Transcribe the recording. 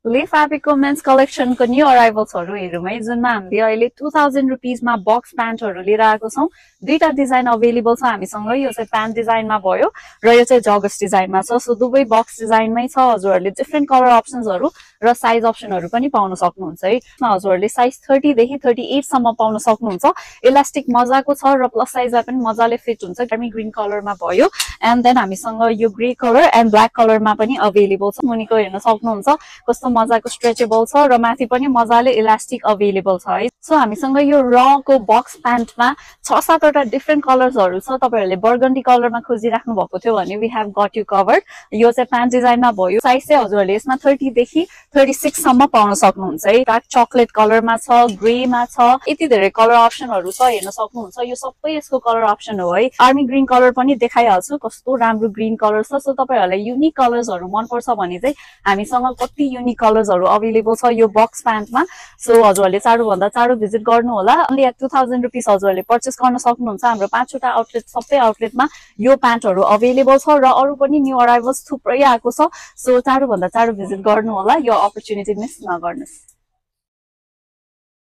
ले फ्याब्रिकको men's कलेक्सनको new अराइभल्सहरू हेरौँ है, जुनमा हामीले अहिले 2000 रुपिजमा बक्स प्यान्टहरू लिएर आएको छौँ। दुईटा डिजाइन अवेलेबल छ हामीसँग। यो चाहिँ प्यान्ट डिजाइनमा भयो र यो चाहिँ जगर्स डिजाइनमा छ। सो दुवै बक्स डिजाइनमै छ। हजुरहरूले डिफ्रेन्ट कलर अप्सन्सहरू र साइज अप्सनहरू पनि पाउन सक्नुहुन्छ है। हजुरहरूले साइज 30 देखि 38 सम्म पाउन सक्नुहुन्छ। इलास्टिक मजाको छ र प्लस साइजमा पनि मजाले फिट हुन्छ। गर्मी ग्रीन कलरमा भयो एन्ड देन हामीसँग यो ग्रे कलर एन्ड ब्ल्याक कलरमा पनि अवेलेबल छ। मुनिको हेर्न सक्नुहुन्छ कस्तो मजाको स्ट्रेचेबल छ र माथि पनि मजाले इलास्टिक अवेलेबल छ है। सो हामीसँग यो रको बक्स प्यान्टमा 6-7 वटा डिफ्रेन्ट कलर्सहरू छ। तपाईहरुले बर्गन्डी कलरमा खोजिराख्नु भएको थियो भने we have got you covered. यो चाहिँ प्यान्ट डिजाइनमा भयो। साइज चाहिँ हजुरहरूले यसमा 30 देखि 36 सम्म पाउन सक्नुहुन्छ है। डार्क चकलेट कलरमा छ, ग्रेमा छ, यति धेरै कलर अप्सनहरू छ हेर्न सक्नुहुन्छ। यो सबै यसको कलर अप्सन हो है। आर्मी ग्रीन कलर पनि देखाइहाल्छु कस्तो राम्रो ग्रीन कलर छ। सो तपाईहरुलाई युनिक कलर्सहरू मन पर्छ भने चाहिँ हामीसँग कति युनिक कलर्सहरू अवेलेबल छ यो बक्स प्यान्टमा। सो हजुरहरूले चाँडोभन्दा चाँडो भिजिट गर्नु होला। ओन्ली एट 2000 रुपिस हजुरहरूले पर्चेस गर्न सक्नुहुन्छ। हाम्रो 5 वटा आउटलेट, सबै आउटलेटमा यो प्यान्टहरू अवेलेबल छ र अरू पनि न्यू अराइभल्स थुप्रै आएको छ। सो चाँडोभन्दा चाँडो भिजिट गर्नु होला। यो अपर्च्युनिटी मिस नगर्नुहोस्।